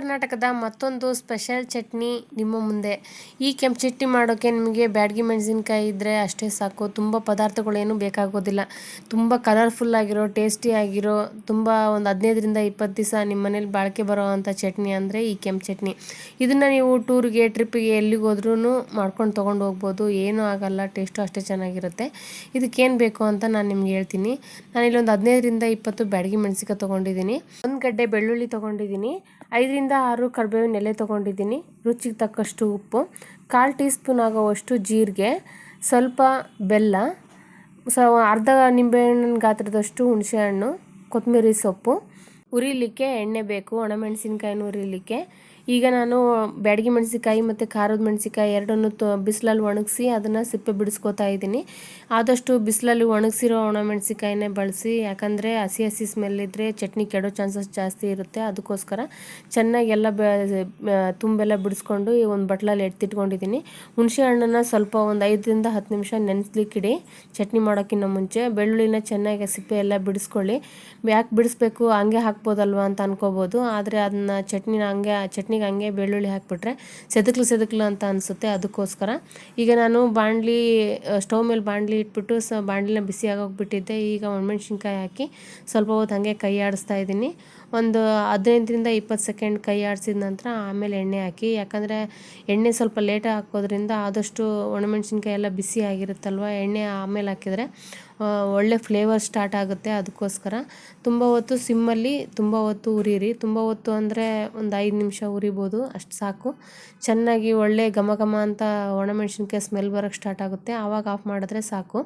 ಕರ್ನಾಟಕದ ಮತ್ತೊಂದು ಸ್ಪೆಷಲ್ ಚಟ್ನಿ ನಿಮ್ಮ ಮುಂದೆ. ಈ ಕೆಂಪು ಚಟ್ನಿ ಮಾಡೋಕ್ಕೆ ನಿಮಗೆ ಬ್ಯಾಡಗಿ ಮೆಣಸಿನ್ಕಾಯಿ ಇದ್ದರೆ ಅಷ್ಟೇ ಸಾಕು. ತುಂಬ ಪದಾರ್ಥಗಳೇನು ಬೇಕಾಗೋದಿಲ್ಲ. ತುಂಬ ಕಲರ್ಫುಲ್ ಆಗಿರೋ, ಟೇಸ್ಟಿ ಆಗಿರೋ, ತುಂಬ ಒಂದು 15ರಿಂದ 20 ದಿವಸ ನಿಮ್ಮ ಮನೇಲಿ ಬಾಳಿಕೆ ಬರೋ ಅಂಥ ಚಟ್ನಿ ಅಂದರೆ ಈ ಕೆಂಪು ಚಟ್ನಿ. ಇದನ್ನು ನೀವು ಟೂರಿಗೆ, ಟ್ರಿಪ್ಪಿಗೆ ಎಲ್ಲಿಗೆ ಹೋದ್ರೂ ಮಾಡ್ಕೊಂಡು ತೊಗೊಂಡು ಹೋಗ್ಬೋದು. ಏನೂ ಆಗಲ್ಲ, ಟೇಸ್ಟು ಅಷ್ಟೇ ಚೆನ್ನಾಗಿರುತ್ತೆ. ಇದಕ್ಕೇನು ಬೇಕು ಅಂತ ನಾನು ನಿಮ್ಗೆ ಹೇಳ್ತೀನಿ. ನಾನಿಲ್ಲಿ ಒಂದು 15ರಿಂದ 20 ಬ್ಯಾಡಗಿ ಮೆಣಸಿನ್ಕಾಯಿ ತೊಗೊಂಡಿದ್ದೀನಿ. 1 ಗಡ್ಡೆ ಬೆಳ್ಳುಳ್ಳಿ ತೊಗೊಂಡಿದ್ದೀನಿ. 5ರಿಂದ 6 ಕರಿಬೇವಿನ ಎಲೆ ತೊಗೊಂಡಿದ್ದೀನಿ. ರುಚಿಗೆ ತಕ್ಕಷ್ಟು ಉಪ್ಪು, 1/4 ಟೀ ಸ್ಪೂನ್ ಆಗೋವಷ್ಟು ಜೀರಿಗೆ, ಸ್ವಲ್ಪ ಬೆಲ್ಲ, ಅರ್ಧ ನಿಂಬೆಹಣ್ಣಿನ ಗಾತ್ರದಷ್ಟು ಹುಣಸೆಹಣ್ಣು, ಕೊತ್ತಂಬರಿ ಸೊಪ್ಪು, ಉರಿಲಿಕ್ಕೆ ಎಣ್ಣೆ ಬೇಕು, ಒಣಮೆಣಸಿನ್ಕಾಯಿನ ಉರಿಲಿಕ್ಕೆ. ಈಗ ನಾನು ಬ್ಯಾಡಗಿ ಮೆಣಸಿನ್ಕಾಯಿ ಮತ್ತು ಖಾರದ ಮೆಣಸಿನ್ಕಾಯಿ ಎರಡನ್ನೂ ಬಿಸಿಲಲ್ಲಿ ಒಣಗಿಸಿ ಅದನ್ನು ಸಿಪ್ಪೆ ಬಿಡಿಸ್ಕೊತಾ ಇದ್ದೀನಿ. ಆದಷ್ಟು ಬಿಸಿಲಲ್ಲಿ ಒಣಗಿಸಿರೋ ಒಣಮೆಣಸಿನ್ಕಾಯಿನೇ ಬಳಸಿ, ಯಾಕಂದರೆ ಹಸಿ ಹಸಿ ಸ್ಮೆಲ್ ಇದ್ದರೆ ಚಟ್ನಿ ಕೆಡೋ ಚಾನ್ಸಸ್ ಜಾಸ್ತಿ ಇರುತ್ತೆ. ಅದಕ್ಕೋಸ್ಕರ ಚೆನ್ನಾಗಿ ಎಲ್ಲ ತುಂಬೆಲ್ಲ ಬಿಡಿಸ್ಕೊಂಡು ಒಂದು ಬಟ್ಲಲ್ಲಿ ಎತ್ತಿಟ್ಕೊಂಡಿದ್ದೀನಿ. ಹುಣಸೆ ಹಣ್ಣನ್ನು ಸ್ವಲ್ಪ ಒಂದು 5ರಿಂದ 10 ನಿಮಿಷ ನೆನೆಸ್ಲಿಕ್ಕಿಡಿ ಚಟ್ನಿ ಮಾಡೋಕ್ಕಿಂತ ಮುಂಚೆ. ಬೆಳ್ಳುಳ್ಳಿನ ಚೆನ್ನಾಗಿ ಸಿಪ್ಪೆ ಎಲ್ಲ ಬಿಡಿಸ್ಕೊಳ್ಳಿ. ಯಾಕೆ ಬಿಡಿಸ್ಬೇಕು, ಹಂಗೆ ಹಾಕ್ಬೋದಲ್ವ ಅಂತ ಅನ್ಕೋಬೋದು. ಆದರೆ ಅದನ್ನ ಚಟ್ನಿಗೆ ಹಂಗೆ ಬೆಳ್ಳುಳ್ಳಿ ಹಾಕಿಬಿಟ್ರೆ ಸೆದಕ್ಲು ಅಂತ ಅನಿಸುತ್ತೆ. ಅದಕ್ಕೋಸ್ಕರ ಈಗ ನಾನು ಸ್ಟವ್ ಮೇಲೆ ಬಾಣಲಿ ಇಟ್ಬಿಟ್ಟು ಬಾಣಲಿನ ಬಿಸಿ ಆಗೋಗ್ಬಿಟ್ಟಿದ್ದೆ. ಈಗ ಒಣಮೆಣ್ಸಿನ್ಕಾಯಿ ಹಾಕಿ ಸ್ವಲ್ಪ ಹೊತ್ತು ಹಾಗೆ ಕೈ ಆಡಿಸ್ತಾ ಇದ್ದೀನಿ. ಒಂದು 15ರಿಂದ 20 ಸೆಕೆಂಡ್ ಕೈ ಆಡಿಸಿದ ನಂತರ ಆಮೇಲೆ ಎಣ್ಣೆ ಹಾಕಿ. ಯಾಕಂದರೆ ಎಣ್ಣೆ ಸ್ವಲ್ಪ ಲೇಟಾಗಿ ಹಾಕೋದ್ರಿಂದ ಆದಷ್ಟು ಒಣಮೆಣ್ಸಿನ್ಕಾಯಿ ಎಲ್ಲ ಬಿಸಿ ಆಗಿರುತ್ತಲ್ವ, ಎಣ್ಣೆ ಆಮೇಲೆ ಹಾಕಿದರೆ ಒಳ್ಳೆ ಫ್ಲೇವರ್ ಸ್ಟಾರ್ಟ್ ಆಗುತ್ತೆ. ಅದಕ್ಕೋಸ್ಕರ ತುಂಬ ಹೊತ್ತು ಸಿಮ್ಮಲ್ಲಿ ತುಂಬ ಹೊತ್ತು ಉರಿಯಿರಿ. ತುಂಬ ಹೊತ್ತು ಅಂದರೆ ಒಂದು 5 ನಿಮಿಷ ಉರಿಬೋದು, ಅಷ್ಟು ಸಾಕು. ಚೆನ್ನಾಗಿ ಒಳ್ಳೆ ಘಮ ಅಂತ ಒಣಮೆಣ್ಸಿನ್ಕಾಯಿ ಸ್ಮೆಲ್ ಬರೋಕ್ಕೆ ಸ್ಟಾರ್ಟ್ ಆಗುತ್ತೆ. ಆವಾಗ ಆಫ್ ಮಾಡಿದ್ರೆ ಸಾಕು.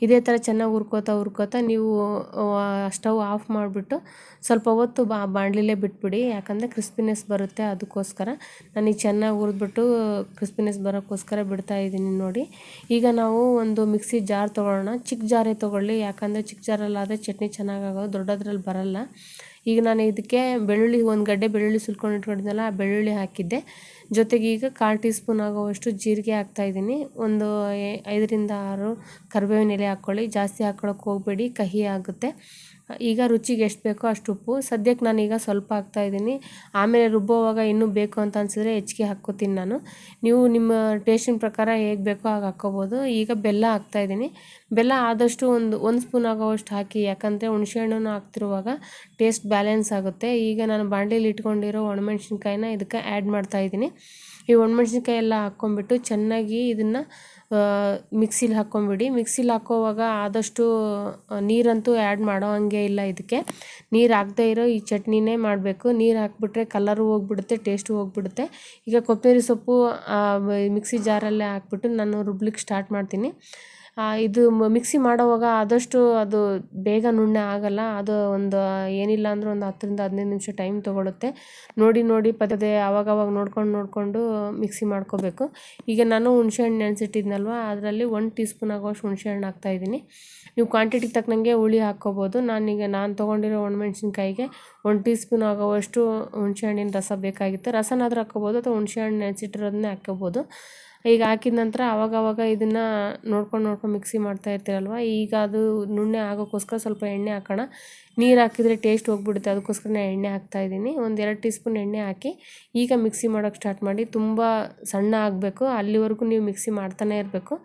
ಇದೇ ಥರ ಚೆನ್ನಾಗಿ ಹುರ್ಕೋತಾ ನೀವು ಸ್ಟವ್ ಆಫ್ ಮಾಡಿಬಿಟ್ಟು ಸ್ವಲ್ಪ ಹೊತ್ತು ಬಾಣಲಿಲೇ ಬಿಟ್ಬಿಡಿ. ಯಾಕಂದರೆ ಕ್ರಿಸ್ಪಿನೆಸ್ ಬರುತ್ತೆ. ಅದಕ್ಕೋಸ್ಕರ ನಾನೀಗ ಚೆನ್ನಾಗಿ ಹುರಿದ್ಬಿಟ್ಟು ಕ್ರಿಸ್ಪಿನೆಸ್ ಬರೋಕ್ಕೋಸ್ಕರ ಬಿಡ್ತಾ ಇದ್ದೀನಿ ನೋಡಿ. ಈಗ ನಾವು ಒಂದು ಮಿಕ್ಸಿ ಜಾರ್ ತೊಗೊಳ್ಳೋಣ. ಚಿಕ್ಕ ಜಾರೇ ತೊಗೊಳ್ಳಿ, ಯಾಕಂದರೆ ಚಿಕ್ಕ ಜಾರಲ್ಲಾದರೆ ಚಟ್ನಿ ಚೆನ್ನಾಗಾಗೋದು, ದೊಡ್ಡದ್ರಲ್ಲಿ ಬರಲ್ಲ. ಈಗ ನಾನು ಇದಕ್ಕೆ ಬೆಳ್ಳುಳ್ಳಿ, 1 ಗಡ್ಡೆ ಬೆಳ್ಳುಳ್ಳಿ ಸುಲ್ಕೊಂಡಿಟ್ಕೊಂಡಿದ್ದೆನಲ್ಲ, ಆ ಬೆಳ್ಳುಳ್ಳಿ ಹಾಕಿದ್ದೆ. ಜೊತೆಗೆ ಈಗ 1/4 ಟೀ ಸ್ಪೂನ್ ಆಗೋವಷ್ಟು ಜೀರಿಗೆ ಹಾಕ್ತಾಯಿದ್ದೀನಿ. ಒಂದು 5ರಿಂದ 6 ಕರಿಬೇವಿನ ಎಲೆ ಹಾಕ್ಕೊಳ್ಳಿ. ಜಾಸ್ತಿ ಹಾಕ್ಕೊಳಕ್ಕೆ ಹೋಗಬೇಡಿ, ಕಹಿ ಆಗುತ್ತೆ. ಈಗ ರುಚಿಗೆ ಎಷ್ಟು ಬೇಕೋ ಅಷ್ಟು ಉಪ್ಪು. ಸದ್ಯಕ್ಕೆ ನಾನೀಗ ಸ್ವಲ್ಪ ಹಾಕ್ತಾಯಿದ್ದೀನಿ. ಆಮೇಲೆ ರುಬ್ಬೋವಾಗ ಇನ್ನೂ ಬೇಕು ಅಂತ ಅನಿಸಿದ್ರೆ ಹೆಚ್ಚಿಗೆ ಹಾಕ್ಕೋತೀನಿ ನಾನು. ನೀವು ನಿಮ್ಮ ಟೇಸ್ಟಿನ ಪ್ರಕಾರ ಹೇಗೆ ಬೇಕೋ ಹಾಗೆ ಹಾಕ್ಕೋಬೋದು. ಈಗ ಬೆಲ್ಲ ಹಾಕ್ತಾಯಿದ್ದೀನಿ. ಬೆಲ್ಲ ಆದಷ್ಟು ಒಂದು ಸ್ಪೂನ್ ಆಗೋವಷ್ಟು ಹಾಕಿ, ಯಾಕಂದರೆ ಹುಣಸೆಹಣ್ಣನ್ನು ಹಾಕ್ತಿರುವಾಗ ಟೇಸ್ಟ್ ಬ್ಯಾಲೆನ್ಸ್ ಆಗುತ್ತೆ. ಈಗ ನಾನು ಬಾಣಲಿಲಿ ಇಟ್ಕೊಂಡಿರೋ ಒಣಮೆಣ್ಸಿನ್ಕಾಯಿನ ಇದಕ್ಕೆ ಆ್ಯಡ್ ಮಾಡ್ತಾಯಿದ್ದೀನಿ. ಈ ಒಣಮೆಣ್ಸಿನ್ಕಾಯಿ ಎಲ್ಲ ಹಾಕ್ಕೊಂಬಿಟ್ಟು ಚೆನ್ನಾಗಿ ಇದನ್ನು ಮಿಕ್ಸಿಲಿ ಹಾಕ್ಕೊಂಬಿಡಿ. ಮಿಕ್ಸಿಲಿ ಹಾಕೋವಾಗ ಆದಷ್ಟು ನೀರಂತೂ ಆ್ಯಡ್ ಮಾಡೋ ಹಂಗೆ ಇಲ್ಲ. ಇದಕ್ಕೆ ನೀರು ಹಾಕದೇ ಇರೋ ಈ ಚಟ್ನಿನೇ ಮಾಡಬೇಕು. ನೀರು ಹಾಕ್ಬಿಟ್ರೆ ಕಲರು ಹೋಗ್ಬಿಡುತ್ತೆ, ಟೇಸ್ಟು ಹೋಗ್ಬಿಡುತ್ತೆ. ಈಗ ಕೊತ್ತಂಬರಿ ಸೊಪ್ಪು ಮಿಕ್ಸಿ ಜಾರಲ್ಲೇ ಹಾಕ್ಬಿಟ್ಟು ನಾನು ರುಬ್ಲಿಕ್ಕೆ ಸ್ಟಾರ್ಟ್ ಮಾಡ್ತೀನಿ. ಇದು ಮಿಕ್ಸಿ ಮಾಡೋವಾಗ ಆದಷ್ಟು ಅದು ಬೇಗ ನುಣ್ಣೆ ಆಗಲ್ಲ. ಅದು ಏನಿಲ್ಲ ಅಂದರೂ ಒಂದು 10ರಿಂದ 15 ನಿಮಿಷ ಟೈಮ್ ತೊಗೊಳುತ್ತೆ. ನೋಡಿ ಪದೇ ಆವಾಗವಾಗ ನೋಡಿಕೊಂಡು ಮಿಕ್ಸಿ ಮಾಡ್ಕೋಬೇಕು. ಈಗ ನಾನು ಹುಣಸೆಹಣ್ಣು ನೆನೆಸಿಟ್ಟಿದ್ನಲ್ವ, ಅದರಲ್ಲಿ 1 ಟೀ ಸ್ಪೂನ್ ಆಗೋವಷ್ಟು ಹುಣಸೆಹಣ್ಣು ಹಾಕ್ತಾಯಿದ್ದೀನಿ. ನೀವು ಕ್ವಾಂಟಿಟಿಗೆ ತಕ್ಕನಂಗೆ ಹುಳಿ ಹಾಕ್ಕೋಬೋದು. ನಾನು ತೊಗೊಂಡಿರೋ ಒಣಮೆಣ್ಸಿನ್ಕಾಯಿಗೆ 1 ಟೀ ಸ್ಪೂನ್ ಆಗೋವಷ್ಟು ಹುಣಸೆಹಣ್ಣಿನ ರಸ ಬೇಕಾಗಿತ್ತು. ರಸನಾದರೂ ಹಾಕ್ಕೋಬೋದು ಅಥವಾ ಹುಣಸೆಹಣ್ಣು ನೆನೆಸಿಟ್ಟಿರೋದನ್ನೇ ಹಾಕ್ಕೋಬೋದು. ಈಗ ಹಾಕಿದ ನಂತರ ಆವಾಗವಾಗ ಇದನ್ನು ನೋಡ್ಕೊಂಡು ಮಿಕ್ಸಿ ಮಾಡ್ತಾ ಇರ್ತೀರಲ್ವ. ಈಗ ಅದು ನುಣ್ಣೆ ಆಗೋಕ್ಕೋಸ್ಕರ ಸ್ವಲ್ಪ ಎಣ್ಣೆ ಹಾಕೋಣ. ನೀರು ಹಾಕಿದರೆ ಟೇಸ್ಟ್ ಹೋಗ್ಬಿಡುತ್ತೆ. ಅದಕ್ಕೋಸ್ಕರ ನಾನು ಎಣ್ಣೆ ಹಾಕ್ತಾಯಿದ್ದೀನಿ. ಒಂದು 2 ಟೀ ಸ್ಪೂನ್ ಎಣ್ಣೆ ಹಾಕಿ ಈಗ ಮಿಕ್ಸಿ ಮಾಡೋಕ್ಕೆ ಸ್ಟಾರ್ಟ್ ಮಾಡಿ. ತುಂಬ ಸಣ್ಣ ಆಗಬೇಕು, ಅಲ್ಲಿವರೆಗೂ ನೀವು ಮಿಕ್ಸಿ ಮಾಡ್ತಾನೆ ಇರಬೇಕು.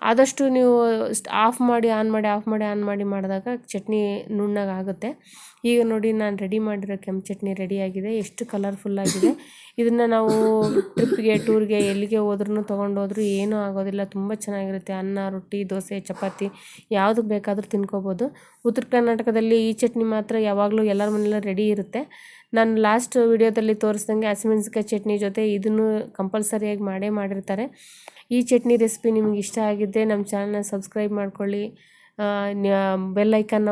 ಆದಷ್ಟು ನೀವು ಆಫ್ ಮಾಡಿ ಆನ್ ಮಾಡಿ ಮಾಡಿದಾಗ ಚಟ್ನಿ ನುಣ್ಣಗಾಗುತ್ತೆ. ಈಗ ನೋಡಿ, ನಾನು ರೆಡಿ ಮಾಡಿರೋ ಕೆಂಪು ಚಟ್ನಿ ರೆಡಿಯಾಗಿದೆ. ಎಷ್ಟು ಕಲರ್ಫುಲ್ಲಾಗಿದೆ. ಇದನ್ನು ನಾವು ಟ್ರಿಪ್ಪಿಗೆ, ಟೂರ್ಗೆ ಎಲ್ಲಿಗೆ ಹೋದ್ರೂ ತೊಗೊಂಡೋದ್ರೂ ಏನೂ ಆಗೋದಿಲ್ಲ. ತುಂಬ ಚೆನ್ನಾಗಿರುತ್ತೆ. ಅನ್ನ, ರೊಟ್ಟಿ, ದೋಸೆ, ಚಪಾತಿ ಯಾವುದಕ್ಕೆ ಬೇಕಾದರೂ ತಿನ್ಕೋಬೋದು. ಉತ್ತರ ಕರ್ನಾಟಕದಲ್ಲಿ ಈ ಚಟ್ನಿ ಮಾತ್ರ ಯಾವಾಗಲೂ ಎಲ್ಲರ ಮನೆಯಲ್ಲೂ ರೆಡಿ ಇರುತ್ತೆ. ನಾನು ಲಾಸ್ಟ್ ವಿಡಿಯೋದಲ್ಲಿ ತೋರಿಸ್ದಂಗೆ ಹಸಿಮೆಣ್ಸಿನ್ಕಾಯಿ ಚಟ್ನಿ ಜೊತೆ ಇದನ್ನು ಕಂಪಲ್ಸರಿಯಾಗಿ ಮಾಡಿರ್ತಾರೆ. ಈ ಚಟ್ನಿ ರೆಸಿಪಿ ನಿಮಗೆ ಇಷ್ಟ ಆಗಿದ್ದರೆ ನಮ್ಮ ಚಾನಲ್ನ ಸಬ್ಸ್ಕ್ರೈಬ್ ಮಾಡ್ಕೊಳ್ಳಿ. ಬೆಲ್ ಐಕನ್ನ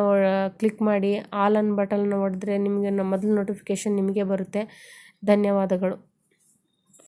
ಕ್ಲಿಕ್ ಮಾಡಿ, ಆಲ್ ಅನ್ ಬಟನ್ನ ಹೊಡೆದ್ರೆ ನಿಮಗೆ ಮೊದಲು ನೋಟಿಫಿಕೇಷನ್ ನಿಮಗೆ ಬರುತ್ತೆ. ಧನ್ಯವಾದಗಳು.